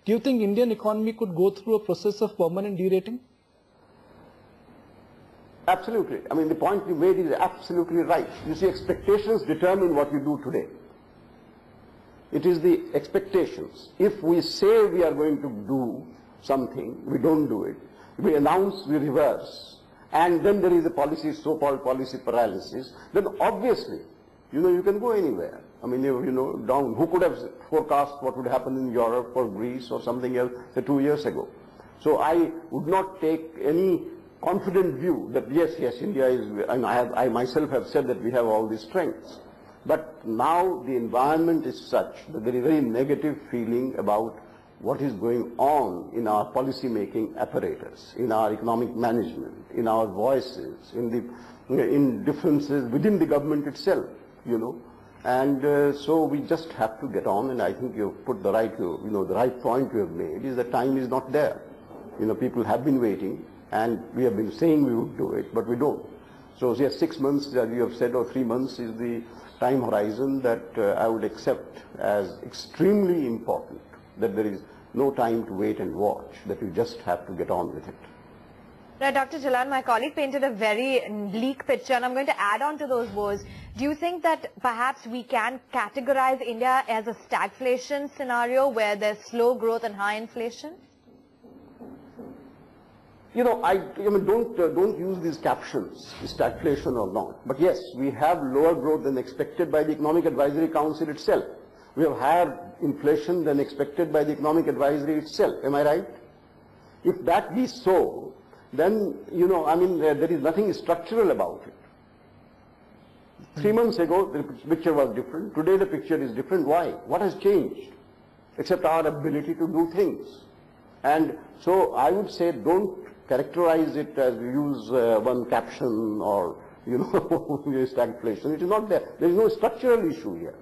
Do you think Indian economy could go through a process of permanent derating? Absolutely. I mean, the point you made is absolutely right. You see, expectations determine what you do today. It is the expectations. If we say we are going to do something, we don't do it. We announce, we reverse. And then there is a policy, so-called policy paralysis. Then obviously, you can go anywhere. I mean, down. Who could have forecast what would happen in Europe or Greece or something else, say, 2 years ago? So I would not take any confident view that yes, India is, and I myself have said that we have all these strengths. But now the environment is such that there is a very negative feeling about what is going on in our policy-making apparatus, in our economic management, in our voices, in differences within the government itself, And so we just have to get on, and I think you've put the right, the right point you have made is that time is not there. People have been waiting, and we have been saying we would do it, but we don't. So yes, 6 months that you have said, or 3 months is the time horizon that I would accept as extremely important, that there is no time to wait and watch, that you just have to get on with it. Right, Dr. Jalan, my colleague painted a very bleak picture, and I'm going to add on to those woes. Do you think that perhaps we can categorize India as a stagflation scenario where there's slow growth and high inflation? I mean, don't use these captions, stagflation or not. But yes, we have lower growth than expected by the Economic Advisory Council itself. We have higher inflation than expected by the Economic Advisory itself. Am I right? If that be so, then, I mean, there is nothing structural about it. 3 months ago, the picture was different. Today, the picture is different. Why? What has changed? Except our ability to do things. And so I would say don't characterize it as use one caption or, stagflation. It is not there. There is no structural issue here.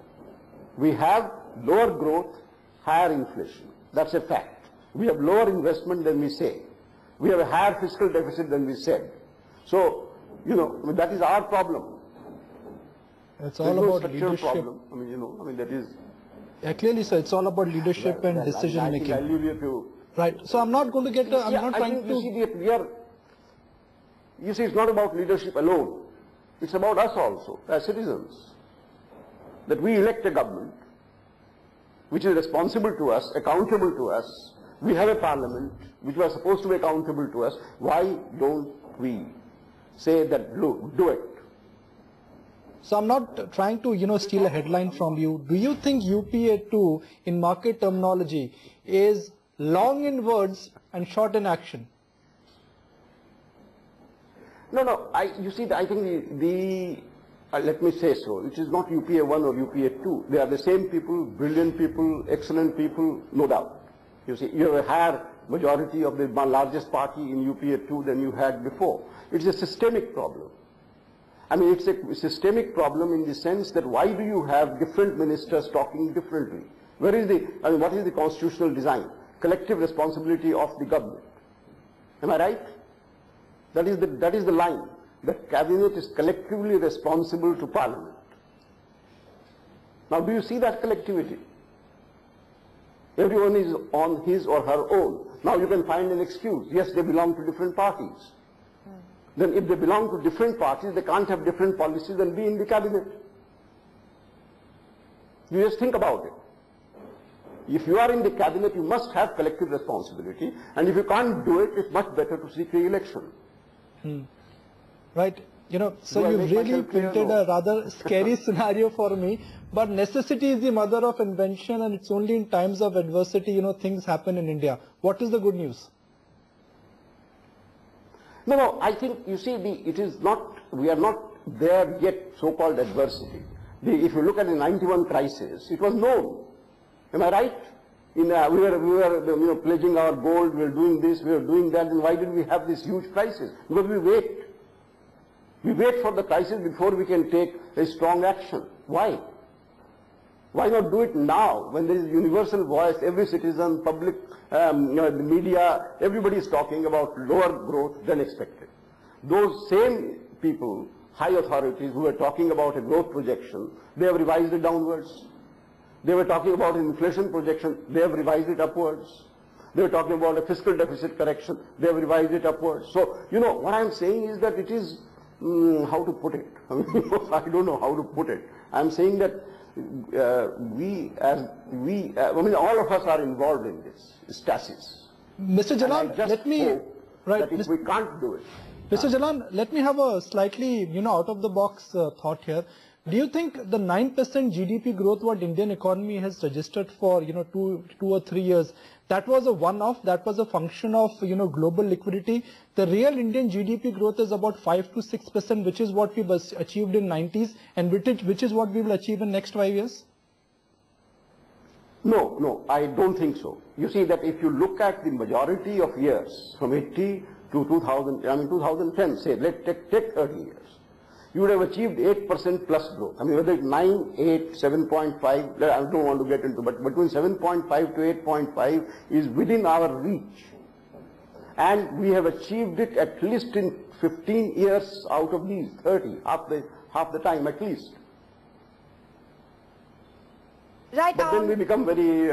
We have lower growth, higher inflation. That's a fact. We have lower investment than we say. We have a higher fiscal deficit than we said. So, that is our problem. It's all about leadership. Problem. I mean, that is... Yeah, clearly, sir, it's all about leadership and decision making. I'll leave you to... Right. So I'm not going to get. I'm not trying to. You see, it's not about leadership alone. It's about us also, as citizens. That we elect a government which is responsible to us, accountable to us. We have a parliament which was supposed to be accountable to us. Why don't we say that, look, do it? So I'm not trying to, steal a headline from you. Do you think UPA 2 in market terminology is long in words and short in action? No. You see, I think let me say so. It is not UPA 1 or UPA 2. They are the same people, brilliant people, excellent people, no doubt. You see, you have a higher majority of the largest party in UPA 2 than you had before. It's a systemic problem. I mean, it's a systemic problem in the sense that why do you have different ministers talking differently? What is the constitutional design? Collective responsibility of the government. Am I right? That is the line. The cabinet is collectively responsible to parliament. Now, do you see that collectivity? Everyone is on his or her own. Now you can find an excuse. Yes, they belong to different parties. Then if they belong to different parties, they can't have different policies and be in the cabinet. You just think about it. If you are in the cabinet, you must have collective responsibility, and if you can't do it, it's much better to seek re-election. Right. So you've really painted a rather scary scenario for me, but necessity is the mother of invention, and it's only in times of adversity, things happen in India. What is the good news? No, I think, you see, we are not there yet, so-called adversity. If you look at the 91 crisis, it was known. Am I right? We were pledging our gold, we were doing this, we were doing that, and why did we have this huge crisis? Because we wait. We wait for the crisis before we can take a strong action. Why? Why not do it now, when there is universal voice, every citizen, public, the media, everybody is talking about lower growth than expected. Those same people, high authorities who were talking about a growth projection, they have revised it downwards. They were talking about an inflation projection, they have revised it upwards. They were talking about a fiscal deficit correction. They have revised it upwards. So, you know, what I'm saying is that it is, how to put it? I mean, I don't know how to put it. I'm saying that I mean, all of us are involved in this stasis. Mr. Jalan, let me, that if we can't do it. Mr. Jalan, let me have a slightly, out of the box thought here. Do you think the 9% GDP growth what Indian economy has registered for, 2 or 3 years, that was a one-off, that was a function of, global liquidity? The real Indian GDP growth is about 5 to 6%, which is what we've achieved in 90s, and which is what we will achieve in next 5 years? No, I don't think so. You see that if you look at the majority of years, from 80 to 2010, say, take 30 years, you would have achieved 8% plus growth. I mean, whether it's 9, 8, 7.5, I don't want to get into, but between 7.5 to 8.5 is within our reach. And we have achieved it at least in 15 years out of these 30, half the time at least. Right. But then we become very,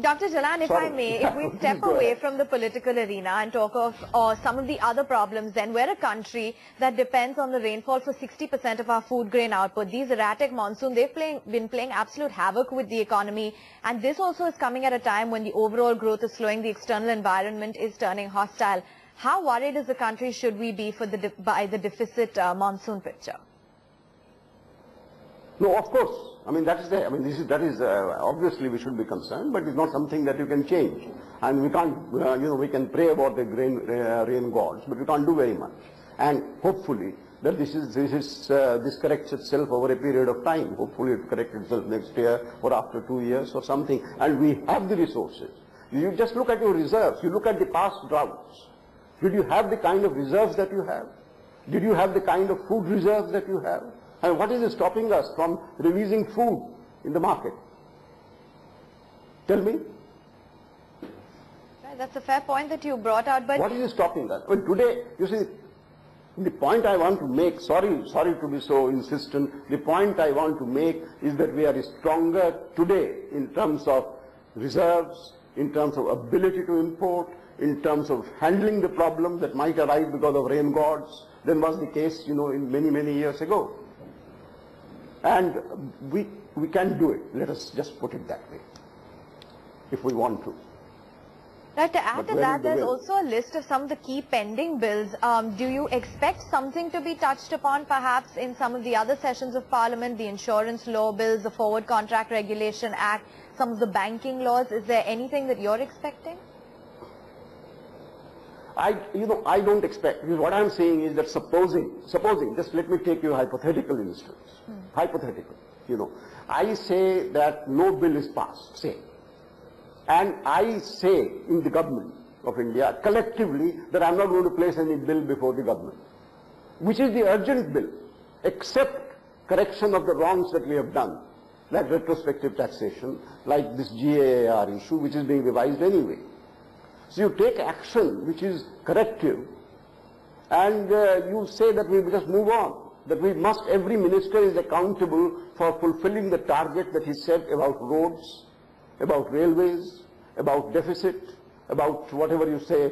Dr. Jalan, if I may, if we step away from the political arena and talk of some of the other problems, then we're a country that depends on the rainfall for 60% of our food grain output. These erratic monsoons, they've been playing absolute havoc with the economy, and this also is coming at a time when the overall growth is slowing, the external environment is turning hostile. How worried as a country should we be by the deficit monsoon picture? No, of course. I mean, that is there. I mean, obviously we should be concerned, but it's not something that you can change. And we can't, we can pray about the rain gods, but we can't do very much. And hopefully that this corrects itself over a period of time. Hopefully it corrects itself next year or after 2 years or something. And we have the resources. You just look at your reserves. You look at the past droughts. Did you have the kind of reserves that you have? Did you have the kind of food reserves that you have? And what is stopping us from releasing food in the market? Tell me. That's a fair point that you brought out, but... What is stopping us? Well, today, you see, the point I want to make, sorry to be so insistent, the point I want to make is that we are stronger today in terms of reserves, in terms of ability to import, in terms of handling the problem that might arise because of rain gods, than was the case, in many years ago. And we can do it. Let us just put it that way, if we want to. Right, to add to that, there's also a list of some of the key pending bills. Do you expect something to be touched upon perhaps in some of the other sessions of Parliament, the insurance law bills, the Forward Contract Regulation Act, some of the banking laws? Is there anything that you're expecting? I don't expect, because what I'm saying is that supposing, just let me take you a hypothetical instance. Hypothetical, I say that no bill is passed, say. And I say in the government of India, collectively, that I'm not going to place any bill before the government. Which is the urgent bill, except correction of the wrongs that we have done, like retrospective taxation, like this GAAR issue, which is being revised anyway. So you take action which is corrective, and you say that we just move on, that every minister is accountable for fulfilling the target that he set about roads, about railways, about deficit, about whatever you say,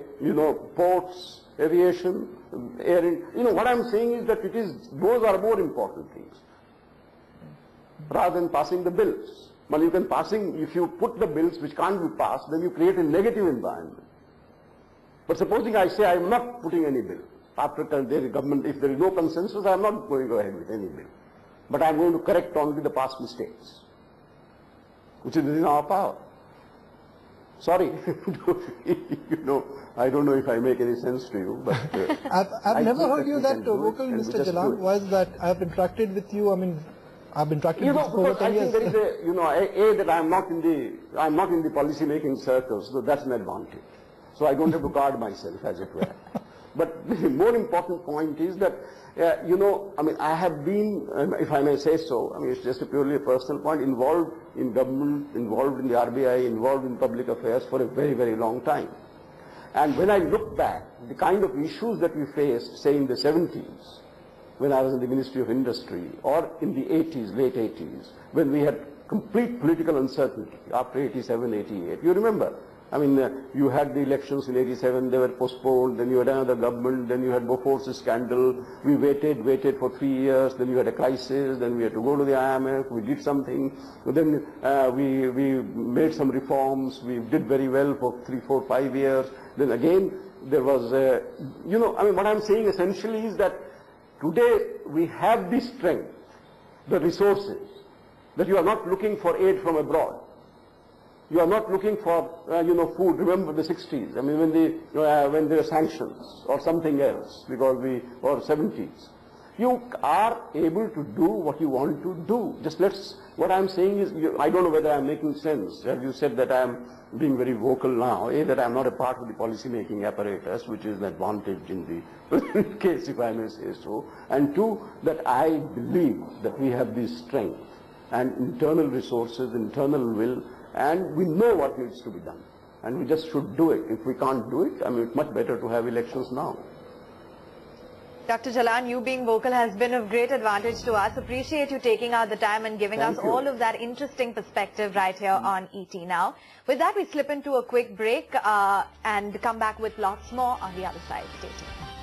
ports, aviation, air. What I'm saying is that those are more important things, rather than passing the bills. Well, if you put the bills which can't be passed, then you create a negative environment. But supposing I say I am not putting any bill, after the government, if there is no consensus, I am not going to go ahead with any bill. But I am going to correct only the past mistakes, which is within our power. Sorry, I don't know if I make any sense to you, but... I've never heard you that vocal, Mr. Jalan. Why is that? I've interacted with you, I've interacted with you for over 10 years. I think there is that I'm not in the policy making circles, so that's an advantage. So I don't have to guard myself, as it were. But the more important point is that, I have been, if I may say so, it's just purely a personal point, involved in government, involved in the RBI, involved in public affairs for a very, very long time. And when I look back, the kind of issues that we faced, say in the 70s, when I was in the Ministry of Industry, or in the 80s, late 80s, when we had complete political uncertainty after 87, 88. You remember, I mean, you had the elections in 87, they were postponed, then you had another government, then you had Bofor's scandal, we waited for 3 years, then you had a crisis, then we had to go to the IMF, we did something, then we made some reforms, we did very well for 3, 4, 5 years, then again there was, you know, I mean, what I'm saying essentially is that today we have the strength, the resources, that you are not looking for aid from abroad. You are not looking for, you know, food. Remember the 60s. I mean, when there were sanctions or something else, or 70s. You are able to do what you want to do. Just what I'm saying is, I don't know whether I'm making sense. As you said that I'm being very vocal now, that I'm not a part of the policy-making apparatus, which is an advantage in the case, if I may say so. And two, that I believe that we have the strength and internal resources, internal will, and we know what needs to be done. And we just should do it. If we can't do it, I mean, it's much better to have elections now. Dr. Jalan, you being vocal has been of great advantage to us. Appreciate you taking out the time and giving us all of that interesting perspective right here on ET Now. With that, we slip into a quick break and come back with lots more on the other side. Stay tuned.